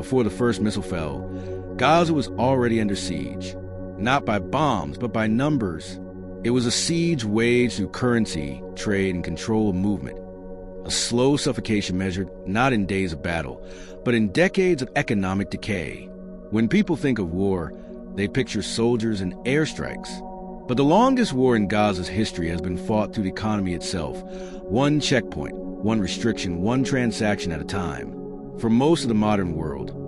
before the first missile fell, Gaza was already under siege, not by bombs, but by numbers. It was a siege waged through currency, trade, and control of movement. A slow suffocation measured not in days of battle, but in decades of economic decay. When people think of war, they picture soldiers and airstrikes. But the longest war in Gaza's history has been fought through the economy itself, one checkpoint, one restriction, one transaction at a time. For most of the modern world,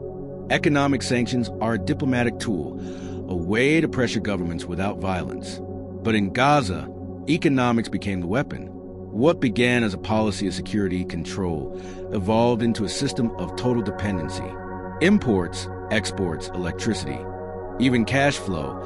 economic sanctions are a diplomatic tool, a way to pressure governments without violence. But in Gaza, economics became the weapon. What began as a policy of security control evolved into a system of total dependency. Imports, exports, electricity, even cash flow,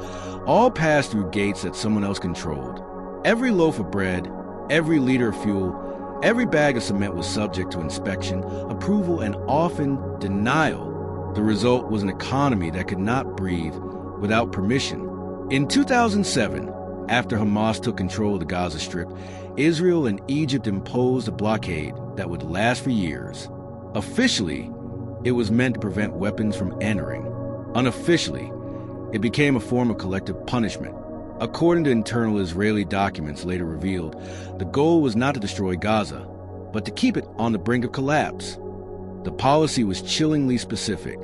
all passed through gates that someone else controlled. Every loaf of bread, every liter of fuel, every bag of cement was subject to inspection, approval, and often denial. The result was an economy that could not breathe without permission. In 2007, after Hamas took control of the Gaza Strip, Israel and Egypt imposed a blockade that would last for years. Officially, it was meant to prevent weapons from entering. Unofficially, it became a form of collective punishment. According to internal Israeli documents later revealed, the goal was not to destroy Gaza, but to keep it on the brink of collapse. The policy was chillingly specific.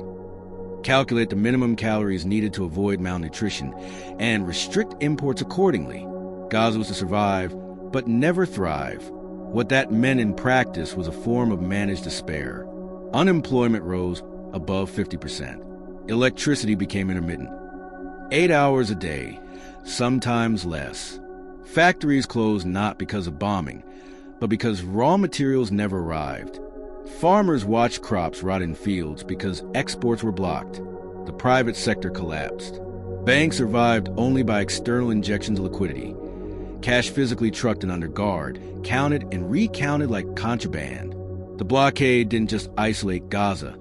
Calculate the minimum calories needed to avoid malnutrition, and restrict imports accordingly. Gaza was to survive, but never thrive. What that meant in practice was a form of managed despair. Unemployment rose above 50%. Electricity became intermittent. 8 hours a day, sometimes less. Factories closed not because of bombing, but because raw materials never arrived. Farmers watched crops rot in fields because exports were blocked. The private sector collapsed. Banks survived only by external injections of liquidity. Cash physically trucked and under guard, counted and recounted like contraband. The blockade didn't just isolate Gaza.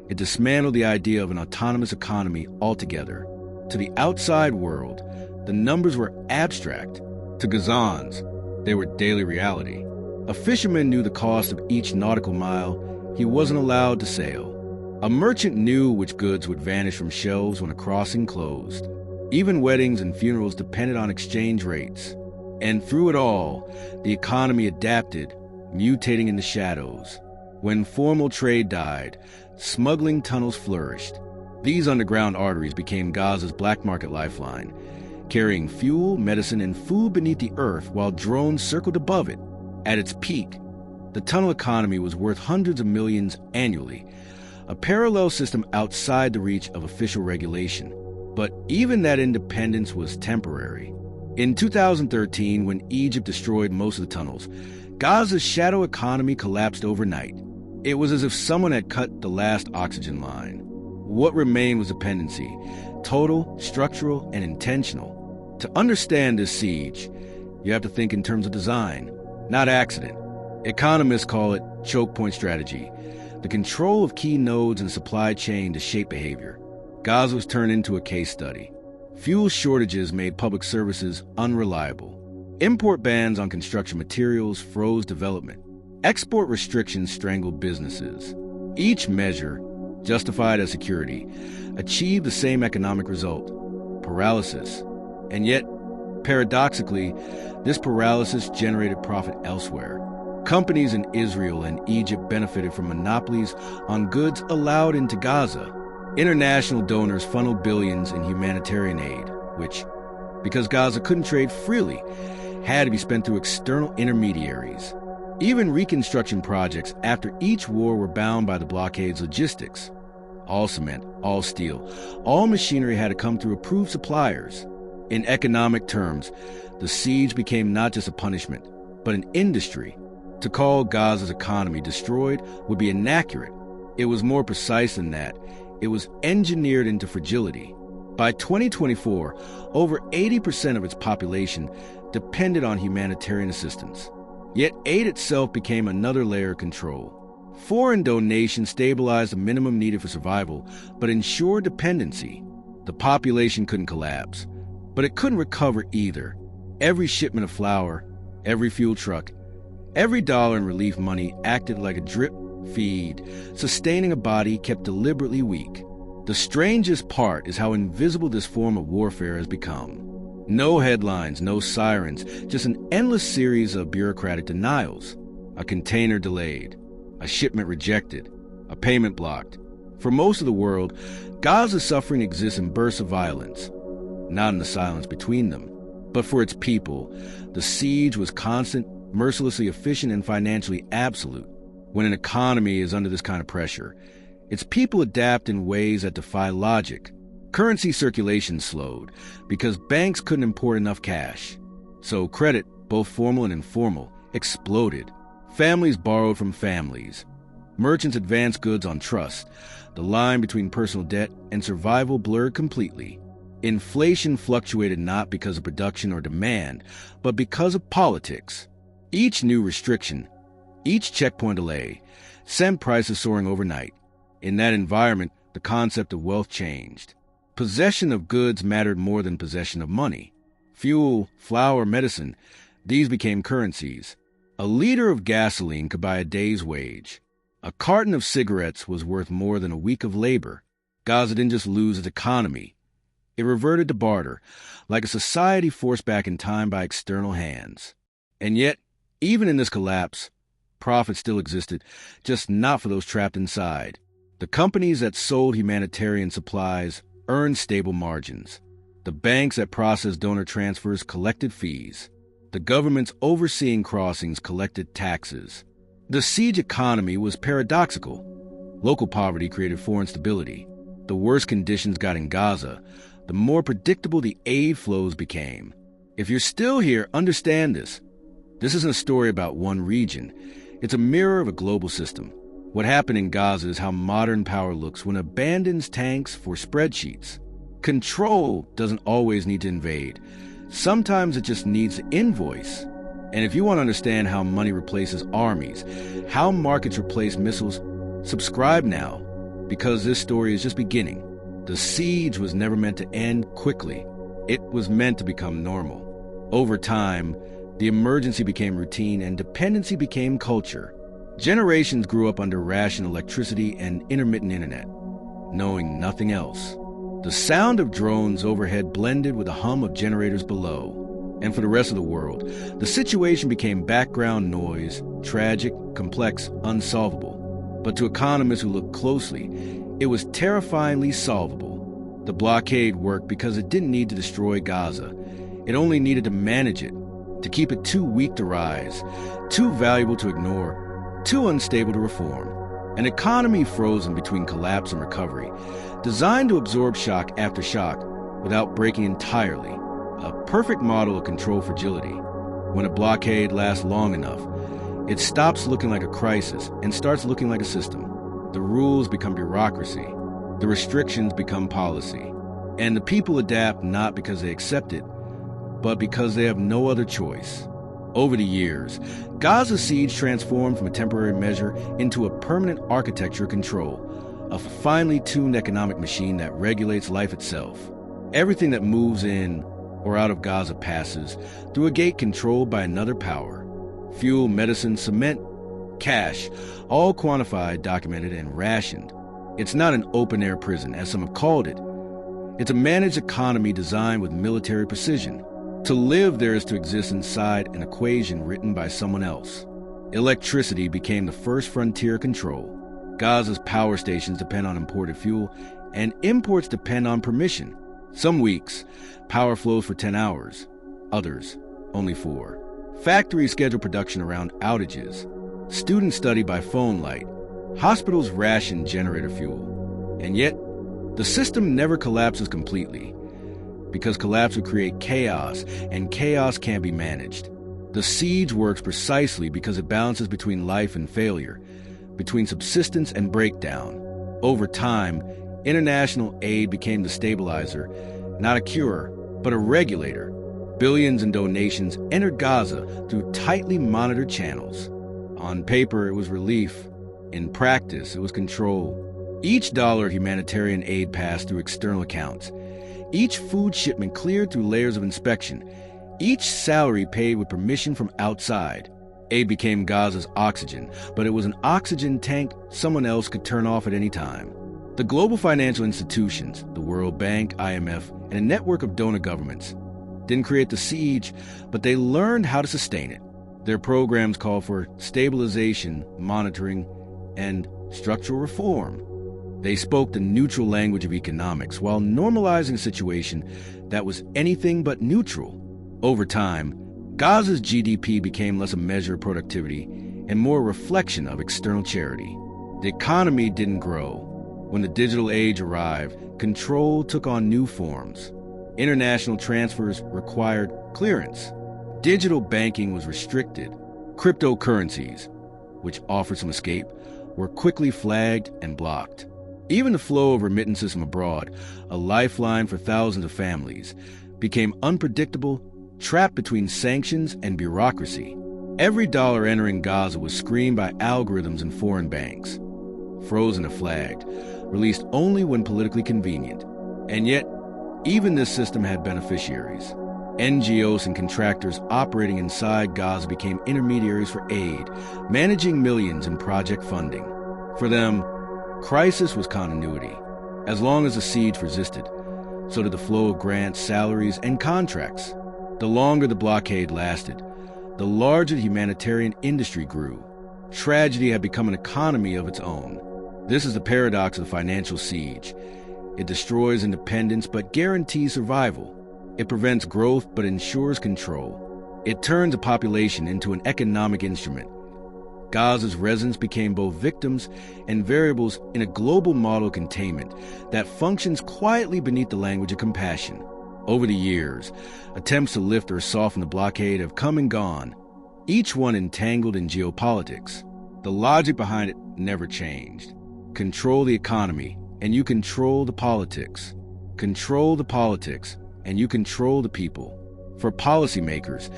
It dismantled the idea of an autonomous economy altogether. To the outside world, the numbers were abstract. To Gazans, they were daily reality. A fisherman knew the cost of each nautical mile he wasn't allowed to sail. A merchant knew which goods would vanish from shelves when a crossing closed. Even weddings and funerals depended on exchange rates. And through it all, the economy adapted, mutating in the shadows. When formal trade died, smuggling tunnels flourished. These underground arteries became Gaza's black market lifeline, carrying fuel, medicine, and food beneath the earth while drones circled above it. At its peak, the tunnel economy was worth hundreds of millions annually, a parallel system outside the reach of official regulation. But even that independence was temporary. In 2013, when Egypt destroyed most of the tunnels, Gaza's shadow economy collapsed overnight. It was as if someone had cut the last oxygen line. What remained was dependency, total, structural, and intentional. To understand this siege, you have to think in terms of design, not accident. Economists call it choke point strategy, the control of key nodes in the supply chain to shape behavior. Gaza was turned into a case study. Fuel shortages made public services unreliable. Import bans on construction materials froze development. Export restrictions strangled businesses. Each measure, justified as security, achieved the same economic result: paralysis. And yet, paradoxically, this paralysis generated profit elsewhere. Companies in Israel and Egypt benefited from monopolies on goods allowed into Gaza. International donors funneled billions in humanitarian aid, which, because Gaza couldn't trade freely, had to be spent through external intermediaries. Even reconstruction projects after each war were bound by the blockade's logistics. All cement, all steel, all machinery had to come through approved suppliers. In economic terms, the siege became not just a punishment, but an industry. To call Gaza's economy destroyed would be inaccurate. It was more precise than that. It was engineered into fragility. By 2024, over 80% of its population depended on humanitarian assistance. Yet aid itself became another layer of control. Foreign donations stabilized the minimum needed for survival, but ensured dependency. The population couldn't collapse, but it couldn't recover either. Every shipment of flour, every fuel truck, every dollar in relief money acted like a drip feed, sustaining a body kept deliberately weak. The strangest part is how invisible this form of warfare has become. No headlines, no sirens, just an endless series of bureaucratic denials. A container delayed, a shipment rejected, a payment blocked. For most of the world, Gaza's suffering exists in bursts of violence, not in the silence between them. But for its people, the siege was constant, mercilessly efficient, and financially absolute. When an economy is under this kind of pressure, its people adapt in ways that defy logic. Currency circulation slowed because banks couldn't import enough cash. So credit, both formal and informal, exploded. Families borrowed from families. Merchants advanced goods on trust. The line between personal debt and survival blurred completely. Inflation fluctuated not because of production or demand, but because of politics. Each new restriction, each checkpoint delay, sent prices soaring overnight. In that environment, the concept of wealth changed. Possession of goods mattered more than possession of money. Fuel, flour, medicine, these became currencies. A liter of gasoline could buy a day's wage. A carton of cigarettes was worth more than a week of labor. Gaza didn't just lose its economy. It reverted to barter, like a society forced back in time by external hands. And yet, even in this collapse, profit still existed, just not for those trapped inside. The companies that sold humanitarian supplies earned stable margins. The banks that processed donor transfers collected fees. The governments overseeing crossings collected taxes. The siege economy was paradoxical. Local poverty created foreign stability. The worse conditions got in Gaza, the more predictable the aid flows became. If you're still here, understand this. This isn't a story about one region. It's a mirror of a global system. What happened in Gaza is how modern power looks when it abandons tanks for spreadsheets. Control doesn't always need to invade. Sometimes it just needs to invoice. And if you want to understand how money replaces armies, how markets replace missiles, subscribe now, because this story is just beginning. The siege was never meant to end quickly. It was meant to become normal. Over time, the emergency became routine and dependency became culture. Generations grew up under rationed electricity and intermittent internet, knowing nothing else. The sound of drones overhead blended with the hum of generators below. And for the rest of the world, the situation became background noise, tragic, complex, unsolvable. But to economists who looked closely, it was terrifyingly solvable. The blockade worked because it didn't need to destroy Gaza. It only needed to manage it, to keep it too weak to rise, too valuable to ignore, too unstable to reform. An economy frozen between collapse and recovery, designed to absorb shock after shock without breaking entirely. A perfect model of control fragility. When a blockade lasts long enough, it stops looking like a crisis and starts looking like a system. The rules become bureaucracy. The restrictions become policy. And the people adapt not because they accept it, but because they have no other choice. Over the years, Gaza's siege transformed from a temporary measure into a permanent architecture control, a finely tuned economic machine that regulates life itself. Everything that moves in or out of Gaza passes through a gate controlled by another power. Fuel, medicine, cement, cash, all quantified, documented, and rationed. It's not an open-air prison, as some have called it. It's a managed economy designed with military precision. To live there is to exist inside an equation written by someone else. Electricity became the first frontier control. Gaza's power stations depend on imported fuel, and imports depend on permission. Some weeks, power flows for 10 hours. Others, only 4. Factories schedule production around outages. Students study by phone light. Hospitals ration generator fuel. And yet, the system never collapses completely, because collapse would create chaos, and chaos can't be managed. The siege works precisely because it balances between life and failure, between subsistence and breakdown. Over time, international aid became the stabilizer, not a cure, but a regulator. Billions in donations entered Gaza through tightly monitored channels. On paper, it was relief. In practice, it was control. Each dollar of humanitarian aid passed through external accounts. Each food shipment cleared through layers of inspection. Each salary paid with permission from outside. Aid became Gaza's oxygen, but it was an oxygen tank someone else could turn off at any time. The global financial institutions, the World Bank, IMF, and a network of donor governments didn't create the siege, but they learned how to sustain it. Their programs called for stabilization, monitoring, and structural reform. They spoke the neutral language of economics while normalizing a situation that was anything but neutral. Over time, Gaza's GDP became less a measure of productivity and more a reflection of external charity. The economy didn't grow. When the digital age arrived, control took on new forms. International transfers required clearance. Digital banking was restricted. Cryptocurrencies, which offered some escape, were quickly flagged and blocked. Even the flow of remittances from abroad, a lifeline for thousands of families, became unpredictable, trapped between sanctions and bureaucracy. Every dollar entering Gaza was screened by algorithms in foreign banks, frozen or flagged, released only when politically convenient. And yet, even this system had beneficiaries. NGOs and contractors operating inside Gaza became intermediaries for aid, managing millions in project funding. For them, crisis was continuity. As long as the siege persisted, so did the flow of grants, salaries, and contracts. The longer the blockade lasted, the larger the humanitarian industry grew. Tragedy had become an economy of its own. This is the paradox of the financial siege. It destroys independence but guarantees survival. It prevents growth but ensures control. It turns a population into an economic instrument. Gaza's residents became both victims and variables in a global model of containment that functions quietly beneath the language of compassion. Over the years, attempts to lift or soften the blockade have come and gone, each one entangled in geopolitics. The logic behind it never changed. Control the economy, and you control the politics. Control the politics, and you control the people. For policymakers,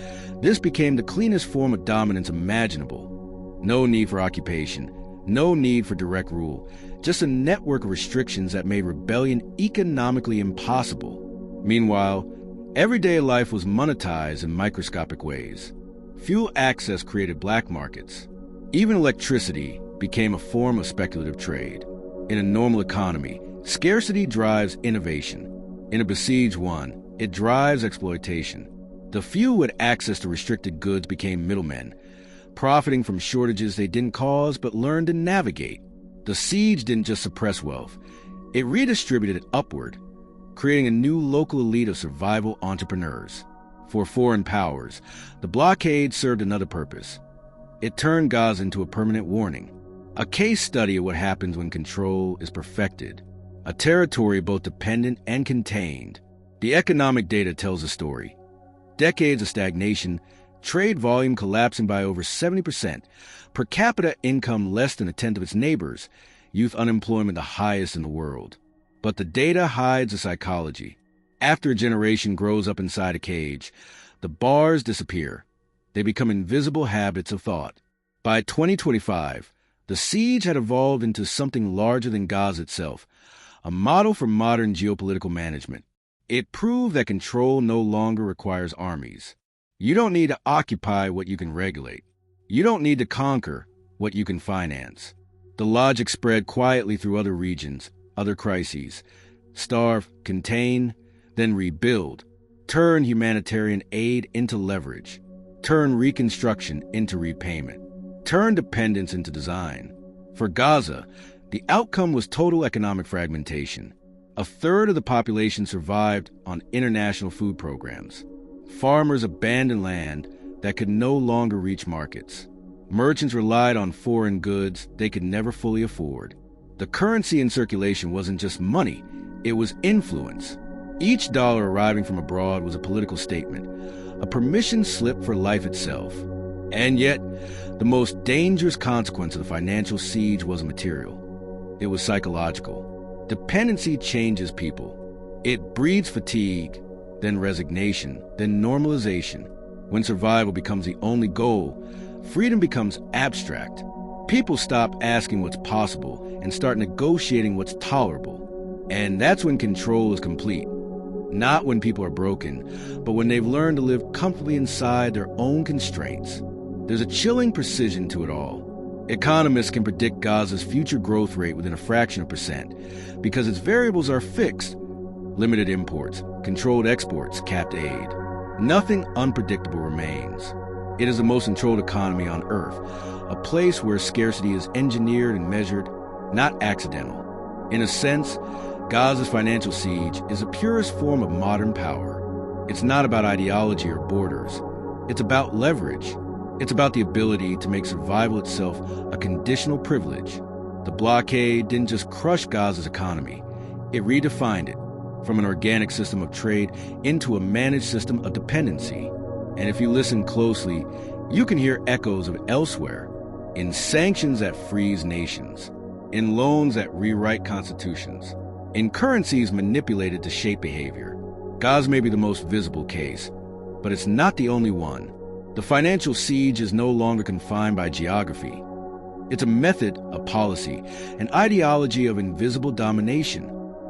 this became the cleanest form of dominance imaginable. No need for occupation, no need for direct rule, just a network of restrictions that made rebellion economically impossible. Meanwhile, everyday life was monetized in microscopic ways. Fuel access created black markets. Even electricity became a form of speculative trade. In a normal economy, scarcity drives innovation. In a besieged one, it drives exploitation. The few who had access to restricted goods became middlemen, profiting from shortages they didn't cause but learned to navigate. The siege didn't just suppress wealth, it redistributed it upward, creating a new local elite of survival entrepreneurs. For foreign powers, the blockade served another purpose. It turned Gaza into a permanent warning, a case study of what happens when control is perfected, a territory both dependent and contained. The economic data tells a story. Decades of stagnation, trade volume collapsing by over 70%, per capita income less than a tenth of its neighbors, youth unemployment the highest in the world. But the data hides the psychology. After a generation grows up inside a cage, the bars disappear. They become invisible habits of thought. By 2025, the siege had evolved into something larger than Gaza itself, a model for modern geopolitical management. It proved that control no longer requires armies. You don't need to occupy what you can regulate. You don't need to conquer what you can finance. The logic spread quietly through other regions, other crises. Starve, contain, then rebuild. Turn humanitarian aid into leverage. Turn reconstruction into repayment. Turn dependence into design. For Gaza, the outcome was total economic fragmentation. A third of the population survived on international food programs. Farmers abandoned land that could no longer reach markets. Merchants relied on foreign goods they could never fully afford. The currency in circulation wasn't just money, it was influence. Each dollar arriving from abroad was a political statement, a permission slip for life itself. And yet, the most dangerous consequence of the financial siege wasn't material. It was psychological. Dependency changes people. It breeds fatigue, then resignation, then normalization. When survival becomes the only goal, freedom becomes abstract. People stop asking what's possible and start negotiating what's tolerable. And that's when control is complete. Not when people are broken, but when they've learned to live comfortably inside their own constraints. There's a chilling precision to it all. Economists can predict Gaza's future growth rate within a fraction of percent because its variables are fixed. Limited imports, controlled exports, capped aid. Nothing unpredictable remains. It is the most controlled economy on Earth, a place where scarcity is engineered and measured, not accidental. In a sense, Gaza's financial siege is the purest form of modern power. It's not about ideology or borders. It's about leverage. It's about the ability to make survival itself a conditional privilege. The blockade didn't just crush Gaza's economy. It redefined it from an organic system of trade into a managed system of dependency. And if you listen closely, you can hear echoes of elsewhere, in sanctions that freeze nations, in loans that rewrite constitutions, in currencies manipulated to shape behavior. Gaza may be the most visible case, but it's not the only one. The financial siege is no longer confined by geography. It's a method, a policy, an ideology of invisible domination.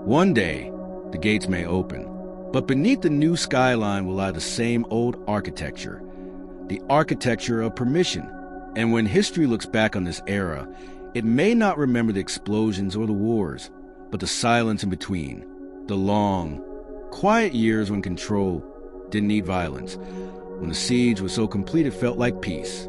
One day, the gates may open, but beneath the new skyline will lie the same old architecture, the architecture of permission. And when history looks back on this era, it may not remember the explosions or the wars, but the silence in between, the long, quiet years when control didn't need violence, when the siege was so complete it felt like peace.